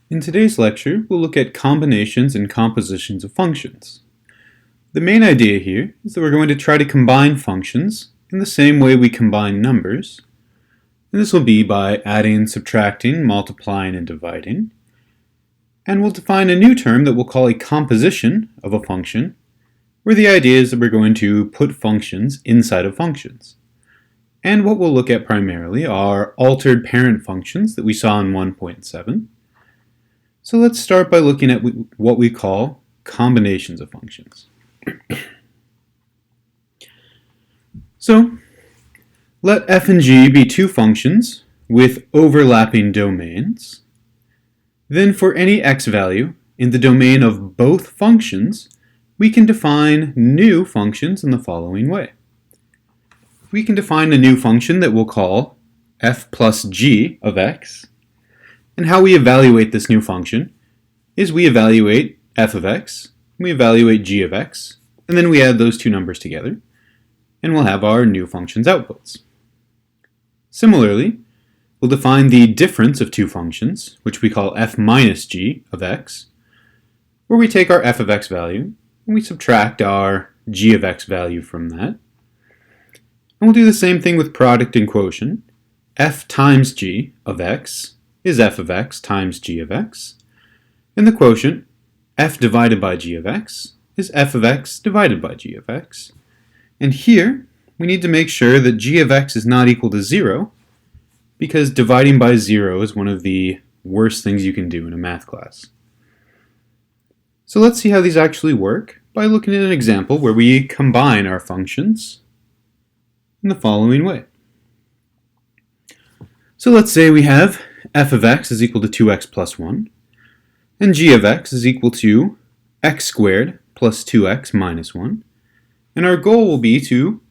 In today's lecture, we'll look at combinations and compositions of functions. The main idea here is that we're going to try to combine functions in the same way we combine numbers, and this will be by adding, subtracting, multiplying, and dividing. And we'll define a new term that we'll call a composition of a function, where the idea is that we're going to put functions inside of functions. And what we'll look at primarily are altered parent functions that we saw in 1.7. So let's start by looking at what we call combinations of functions. So let f and g be two functions with overlapping domains. Then for any x value in the domain of both functions, we can define new functions in the following way. We can define a new function that we'll call f plus g of x. And how we evaluate this new function is we evaluate f of x, we evaluate g of x, and then we add those two numbers together, and we'll have our new function's outputs. Similarly, we'll define the difference of two functions, which we call f minus g of x, where we take our f of x value, and we subtract our g of x value from that. And we'll do the same thing with product and quotient. F times g of x is f of x times g of x, and the quotient, f divided by g of x, is f of x divided by g of x. And here, we need to make sure that g of x is not equal to 0, because dividing by 0 is one of the worst things you can do in a math class. So let's see how these actually work by looking at an example where we combine our functions in the following way. So let's say we have f of x is equal to 2x plus 1, and g of x is equal to x squared plus 2x minus 1. And our goal will be to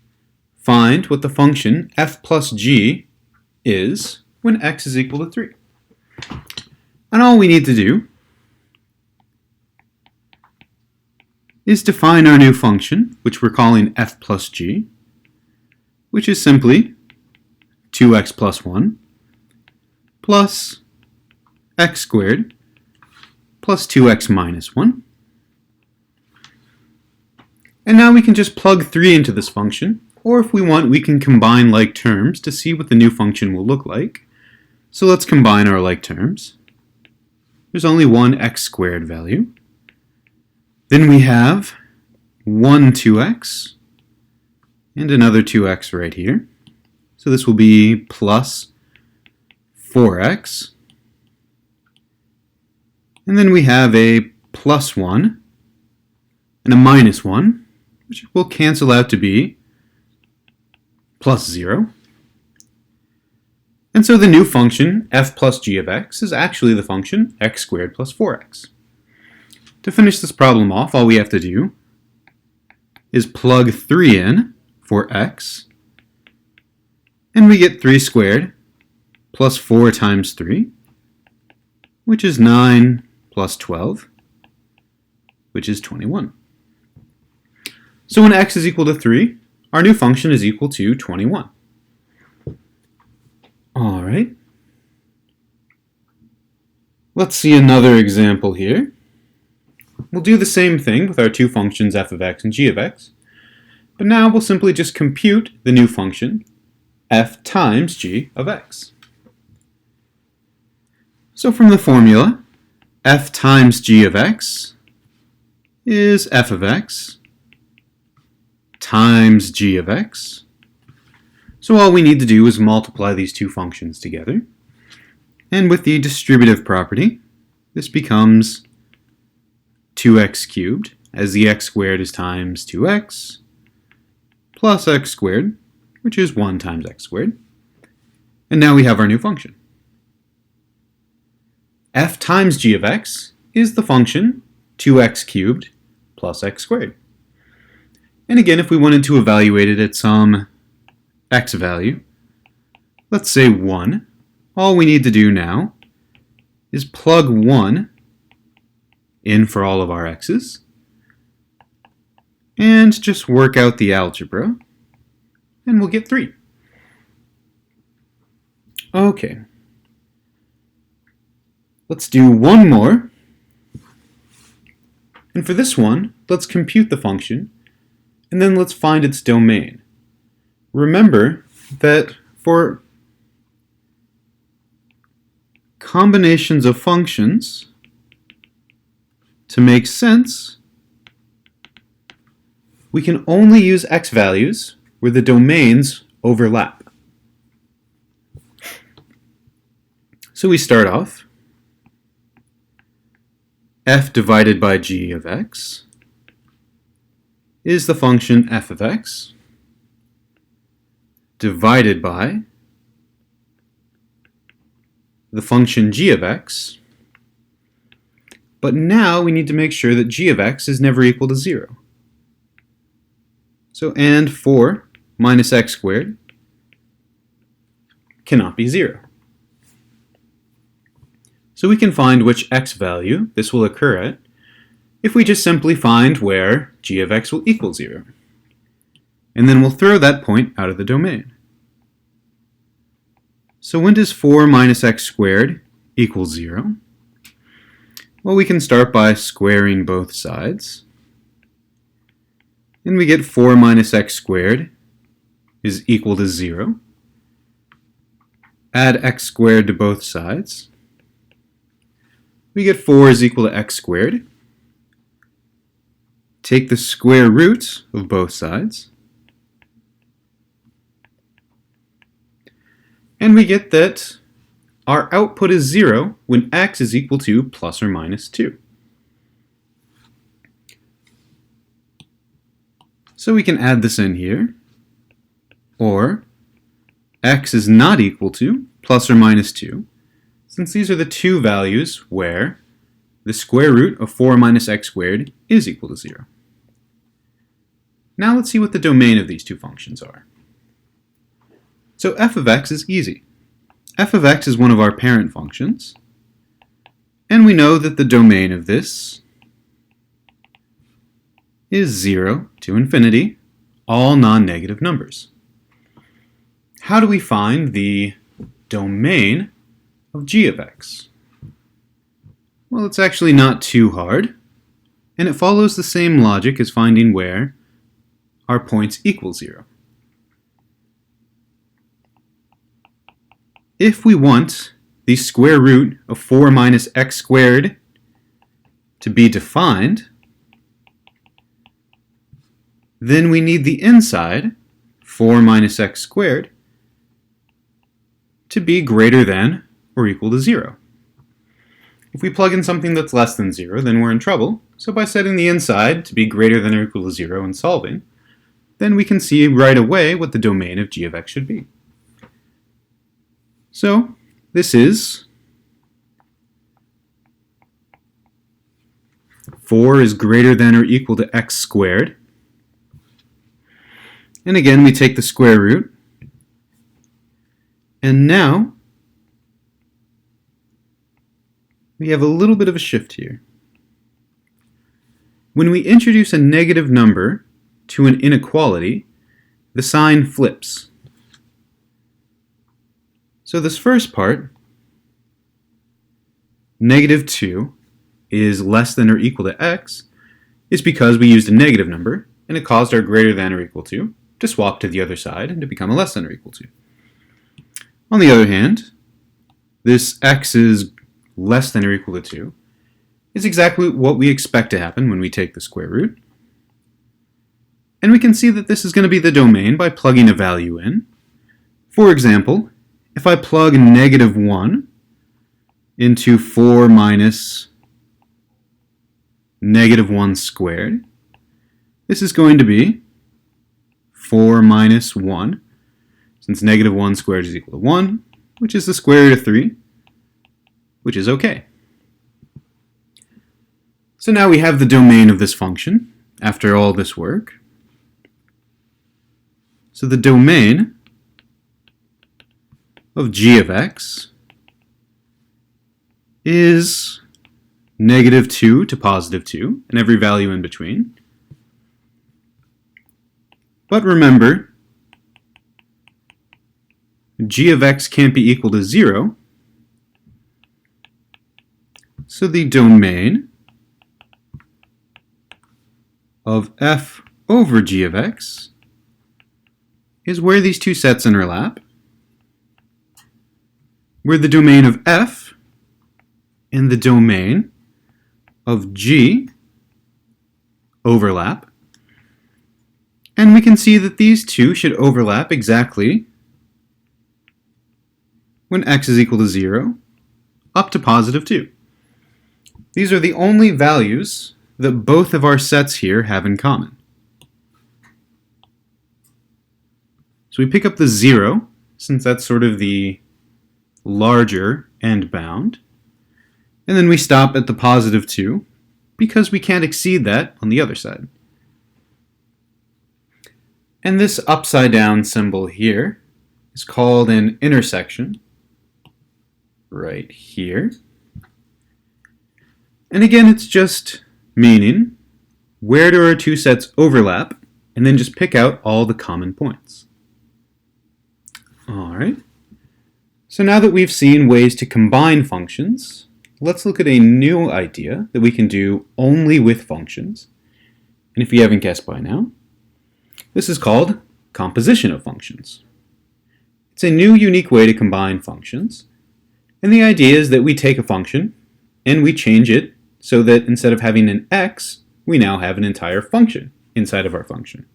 find what the function f plus g is when x is equal to 3. And all we need to do is define our new function, which we're calling f plus g, which is simply 2x plus 1 plus x squared plus 2x minus 1. And now we can just plug 3 into this function, or if we want, we can combine like terms to see what the new function will look like. So let's combine our like terms. There's only one x squared value. Then we have one 2x and another 2x right here. So this will be plus 4x. And then we have a plus 1 and a minus 1, which will cancel out to be plus 0. And so the new function, f plus g of x, is actually the function x squared plus 4x. To finish this problem off, all we have to do is plug 3 in for x, and we get 3 squared plus 4 times 3, which is 9 plus 12, which is 21. So when x is equal to 3, our new function is equal to 21. All right. Let's see another example here. We'll do the same thing with our two functions f of x and g of x, but now we'll simply just compute the new function f times g of x. So from the formula, f times g of x is f of x times g of x. So all we need to do is multiply these two functions together. And with the distributive property, this becomes 2x cubed, as the x squared is times 2x, plus x squared, which is 1 times x squared. And now we have our new function. F times g of x is the function 2x cubed plus x squared. And again, if we wanted to evaluate it at some x value, let's say 1, all we need to do now is plug 1 in for all of our x's, and just work out the algebra, and we'll get 3. Okay. Let's do one more. And for this one, let's compute the function, and then let's find its domain. Remember that for combinations of functions to make sense, we can only use x values where the domains overlap. So we start off, f divided by g of x is the function f of x divided by the function g of x, but now we need to make sure that g of x is never equal to 0. So, and 4 minus x squared cannot be 0. So we can find which x value this will occur at if we just simply find where g of x will equal 0. And then we'll throw that point out of the domain. So when does 4 minus x squared equal 0? Well, we can start by squaring both sides. And we get 4 minus x squared is equal to 0. Add x squared to both sides. We get 4 is equal to x squared. Take the square root of both sides. And we get that our output is 0 when x is equal to plus or minus 2. So we can add this in here, or x is not equal to plus or minus 2, since these are the two values where the square root of 4 minus x squared is equal to 0. Now let's see what the domain of these two functions are. So f of x is easy. F of x is one of our parent functions, and we know that the domain of this is 0 to infinity, all non-negative numbers. How do we find the domain of g of x? Well, it's actually not too hard, and it follows the same logic as finding where our points equal 0. If we want the square root of 4 minus x squared to be defined, then we need the inside, 4 minus x squared, to be greater than or equal to 0. If we plug in something that's less than 0, then we're in trouble. So by setting the inside to be greater than or equal to 0 and solving, then we can see right away what the domain of g of x should be. So this is 4 is greater than or equal to x squared. And again, we take the square root. And now we have a little bit of a shift here. When we introduce a negative number to an inequality, the sign flips. So this first part, negative 2 is less than or equal to x, is because we used a negative number, and it caused our greater than or equal to swap to the other side and to become a less than or equal to. On the other hand, this x is less than or equal to 2 is exactly what we expect to happen when we take the square root. And we can see that this is going to be the domain by plugging a value in. For example, if I plug negative 1 into 4 minus negative 1 squared, this is going to be 4 minus 1, since negative 1 squared is equal to 1, which is the square root of 3, which is okay. So now we have the domain of this function after all this work. So the domain of g of x is negative 2 to positive 2, and every value in between. But remember, g of x can't be equal to 0 So the domain of f over g of x is where these two sets overlap, where the domain of f and the domain of g overlap. And we can see that these two should overlap exactly when x is equal to 0 up to positive 2. These are the only values that both of our sets here have in common. So we pick up the 0, since that's sort of the larger end bound, and then we stop at the positive 2 because we can't exceed that on the other side. And this upside down symbol here is called an intersection, right here. And again, it's just meaning where do our two sets overlap, and then just pick out all the common points. Alright, so now that we've seen ways to combine functions, let's look at a new idea that we can do only with functions. And if you haven't guessed by now, this is called composition of functions. It's a new, unique way to combine functions. And the idea is that we take a function and we change it so that instead of having an x, we now have an entire function inside of our function.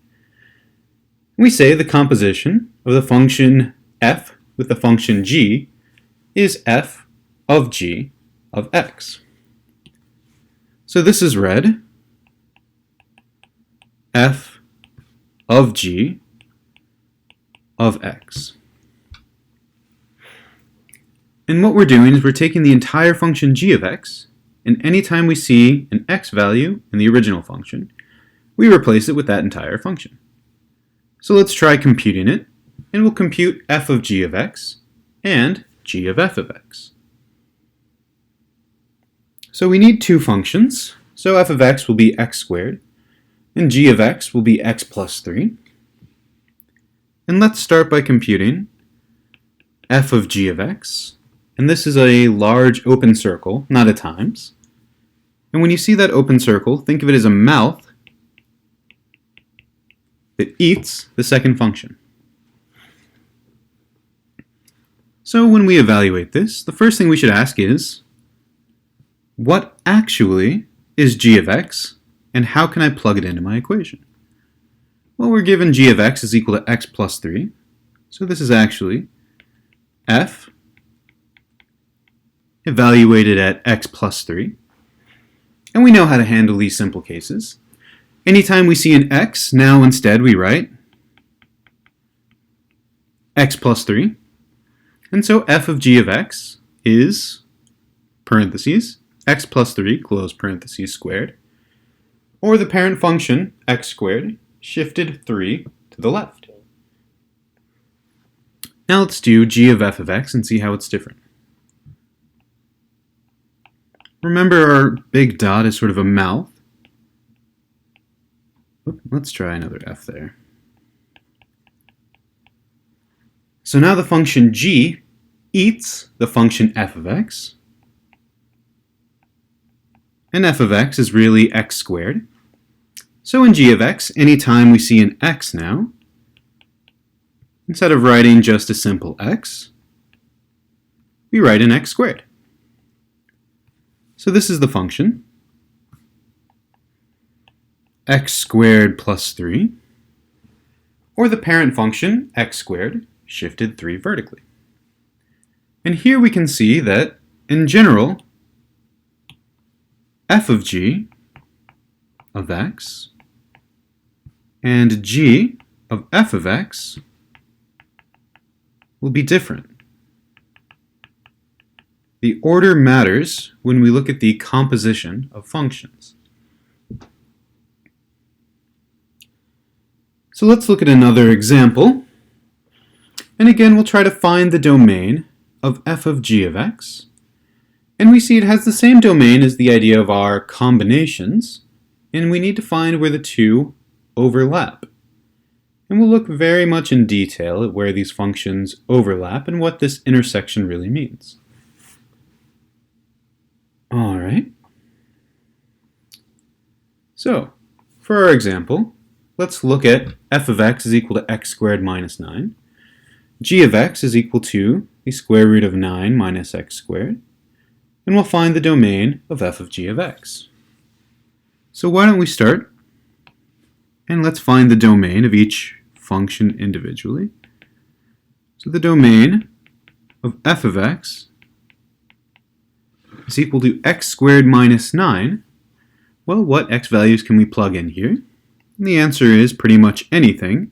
We say the composition of the function f with the function g is f of g of x. So this is read f of g of x. And what we're doing is we're taking the entire function g of x, and anytime we see an x value in the original function, we replace it with that entire function. So let's try computing it, and we'll compute f of g of x and g of f of x. So we need two functions, so f of x will be x squared, and g of x will be x plus 3. And let's start by computing f of g of x. And this is a large open circle, not a times. And when you see that open circle, think of it as a mouth that eats the second function. So when we evaluate this, the first thing we should ask is, what actually is g of x, and how can I plug it into my equation? Well, we're given g of x is equal to x plus 3, so this is actually f evaluated at x plus 3. And we know how to handle these simple cases. Anytime we see an x, now instead we write x plus 3. And so f of g of x is, parentheses, x plus 3, close parentheses, squared, or the parent function, x squared, shifted 3 to the left. Now let's do g of f of x and see how it's different. Remember our big dot is sort of a mouth. Let's try another f there. So now the function g eats the function f of x. And f of x is really x squared. So in g of x, anytime we see an x now, instead of writing just a simple x, we write an x squared. So this is the function, x squared plus 3, or the parent function, x squared, shifted 3 vertically. And here we can see that, in general, f of g of x and g of f of x will be different. The order matters when we look at the composition of functions. So let's look at another example. And again, we'll try to find the domain of f of g of x. And we see it has the same domain as the idea of our combinations, and we need to find where the two overlap. And we'll look very much in detail at where these functions overlap and what this intersection really means. Alright. right. So, for our example, let's look at f of x is equal to x squared minus 9. G of x is equal to the square root of 9 minus x squared. And we'll find the domain of f of g of x. So why don't we start and let's find the domain of each function individually. So the domain of f of x is equal to x squared minus 9. Well, what x values can we plug in here? And the answer is pretty much anything,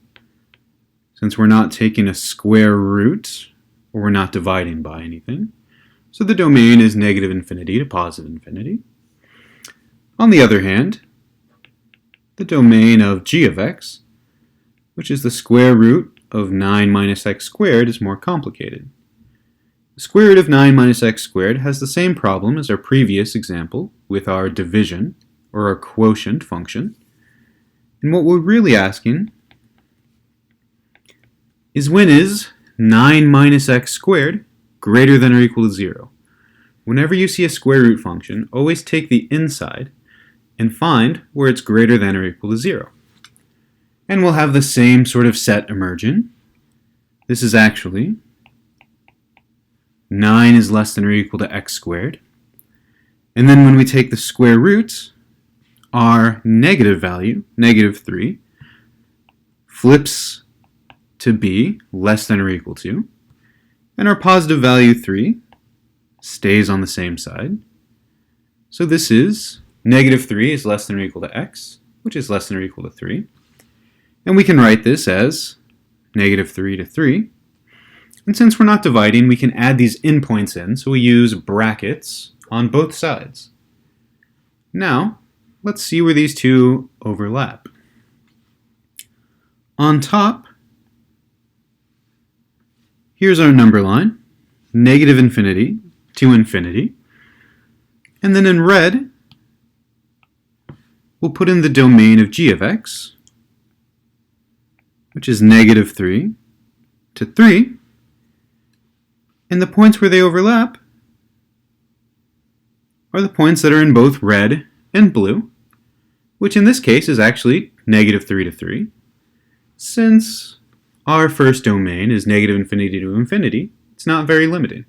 since we're not taking a square root or we're not dividing by anything. So the domain is negative infinity to positive infinity. On the other hand, the domain of g of x, which is the square root of 9 minus x squared, is more complicated. The square root of 9 minus x squared has the same problem as our previous example with our division, or our quotient function. And what we're really asking is, when is 9 minus x squared greater than or equal to 0? Whenever you see a square root function, always take the inside and find where it's greater than or equal to 0. And we'll have the same sort of set emerging. This is actually 9 is less than or equal to x squared. And then when we take the square roots, our negative value, negative 3, flips to be less than or equal to. And our positive value 3 stays on the same side. So this is negative 3 is less than or equal to x, which is less than or equal to 3. And we can write this as negative 3 to 3. And since we're not dividing, we can add these endpoints in, so we use brackets on both sides. Now, let's see where these two overlap. On top, here's our number line, negative infinity to infinity. And then in red, we'll put in the domain of g of x, which is negative 3 to 3. And the points where they overlap are the points that are in both red and blue, which in this case is actually negative 3 to 3. Since our first domain is negative infinity to infinity, it's not very limited.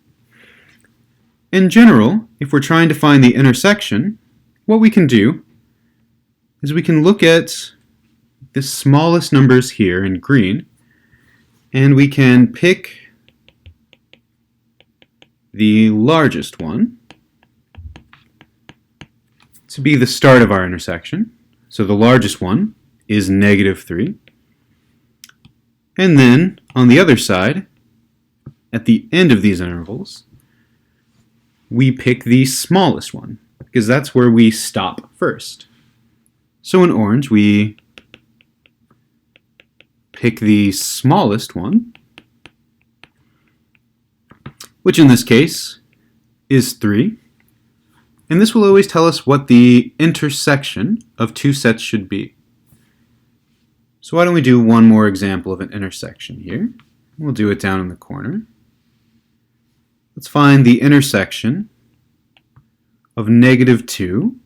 In general, if we're trying to find the intersection, what we can do is we can look at the smallest numbers here in green, and we can pick the largest one to be the start of our intersection. So the largest one is negative 3. And then on the other side, at the end of these intervals, we pick the smallest one, because that's where we stop first. So in orange, we pick the smallest one, which in this case is 3. And this will always tell us what the intersection of two sets should be. So why don't we do one more example of an intersection here. We'll do it down in the corner. Let's find the intersection of negative 2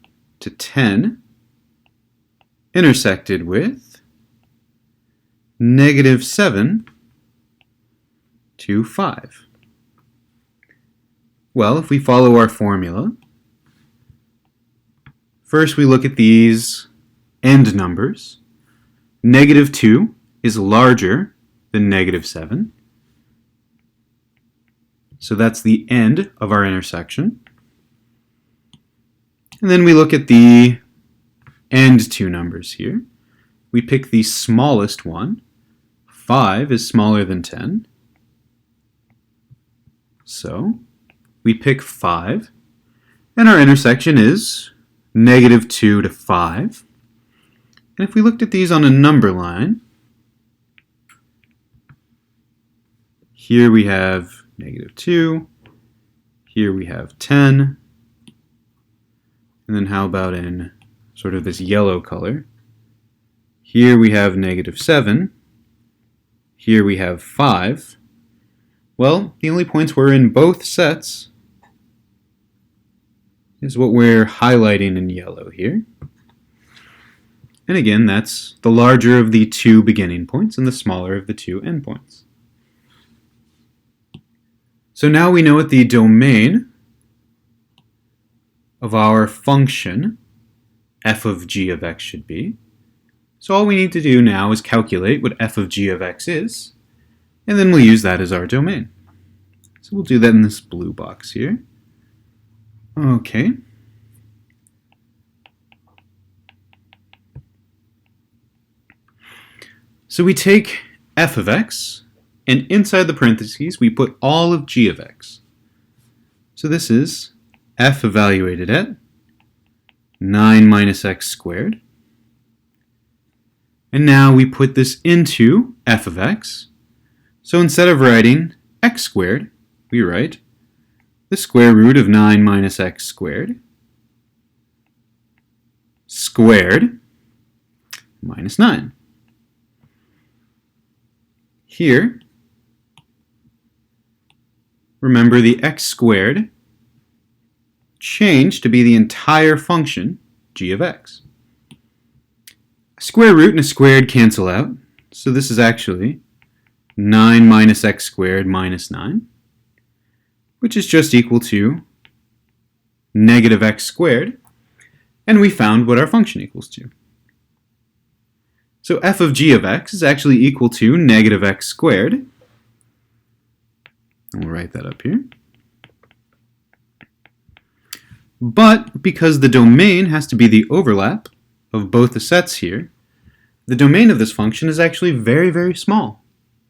to 10 intersected with negative 7 to 5. Well, if we follow our formula, first we look at these end numbers. Negative 2 is larger than negative 7. So that's the end of our intersection. And then we look at the end two numbers here. We pick the smallest one. 5 is smaller than 10. So we pick 5. And our intersection is negative 2 to 5. And if we looked at these on a number line, here we have negative 2, here we have 10, and then how about in sort of this yellow color? Here we have negative 7, here we have 5. Well, the only points were in both sets is what we're highlighting in yellow here. And again, that's the larger of the two beginning points and the smaller of the two endpoints. So now we know what the domain of our function f of g of x should be. So all we need to do now is calculate what f of g of x is, and then we'll use that as our domain. So we'll do that in this blue box here. Okay. So we take f of x, and inside the parentheses we put all of g of x. So this is f evaluated at 9 minus x squared. And now we put this into f of x. So instead of writing x squared, we write the square root of 9 minus x squared squared minus 9. Here, remember the x squared changed to be the entire function g of x. A square root and a squared cancel out, so this is actually 9 minus x squared minus 9, which is just equal to negative x squared, and we found what our function equals to. So f of g of x is actually equal to negative x squared. And we'll write that up here. But because the domain has to be the overlap of both the sets here, the domain of this function is actually very, very small.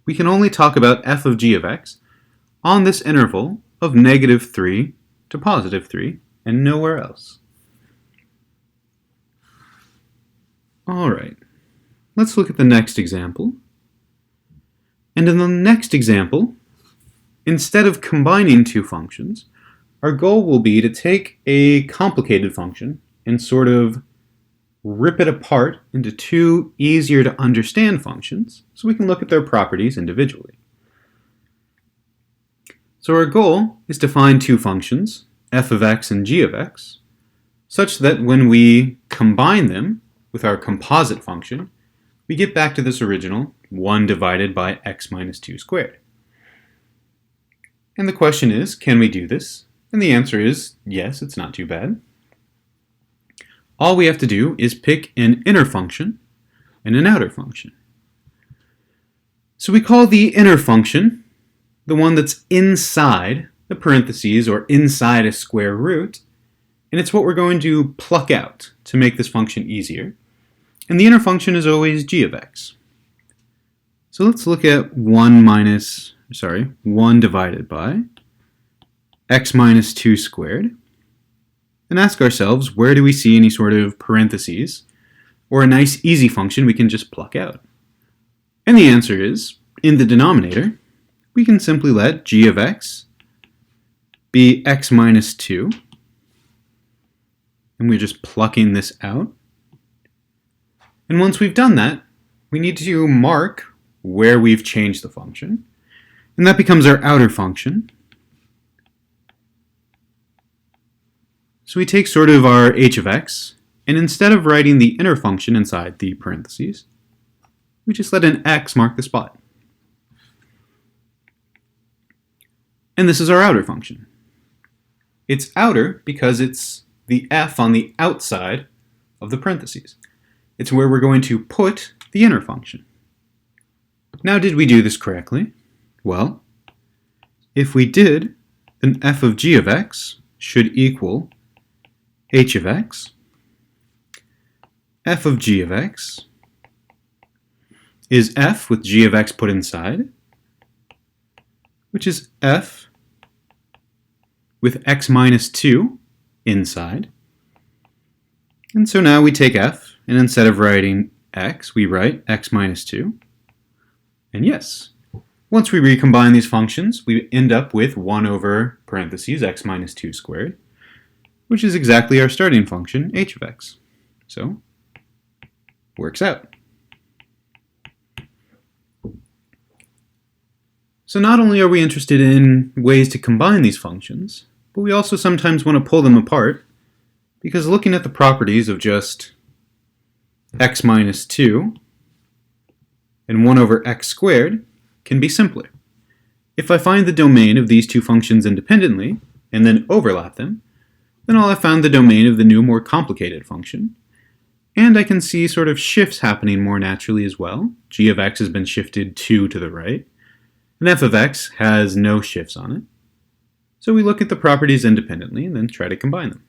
We can only talk about f of g of x on this interval of negative 3 to positive 3 and nowhere else. All right. Let's look at the next example. And in the next example, instead of combining two functions, our goal will be to take a complicated function and sort of rip it apart into two easier to understand functions so we can look at their properties individually. So our goal is to find two functions, f of x and g of x, such that when we combine them with our composite function, we get back to this original 1 divided by x minus 2 squared. And the question is, can we do this? And the answer is yes, it's not too bad. All we have to do is pick an inner function and an outer function. So we call the inner function the one that's inside the parentheses or inside a square root, and it's what we're going to pluck out to make this function easier. And the inner function is always g of x. So let's look at 1 divided by x minus 2 squared, and ask ourselves, where do we see any sort of parentheses or a nice easy function we can just pluck out? And the answer is, in the denominator, we can simply let g of x be x minus 2, and we're just plucking this out. And once we've done that, we need to mark where we've changed the function, and that becomes our outer function. So we take sort of our h of x, and instead of writing the inner function inside the parentheses, we just let an x mark the spot. And this is our outer function. It's outer because it's the f on the outside of the parentheses. It's where we're going to put the inner function. Now, did we do this correctly? Well, if we did, then f of g of x should equal h of x. F of g of x is f with g of x put inside, which is f with x minus 2 inside. And so now we take f, and instead of writing x, we write x minus 2. And yes, once we recombine these functions, we end up with 1 over parentheses x minus 2 squared, which is exactly our starting function, h of x. So, works out. So not only are we interested in ways to combine these functions, but we also sometimes want to pull them apart because looking at the properties of just x minus 2 and 1 over x squared can be simpler. If I find the domain of these two functions independently and then overlap them, then I'll have found the domain of the new, more complicated function. And I can see sort of shifts happening more naturally as well. G of x has been shifted 2 to the right, and f of x has no shifts on it. So we look at the properties independently and then try to combine them.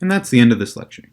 And that's the end of this lecture.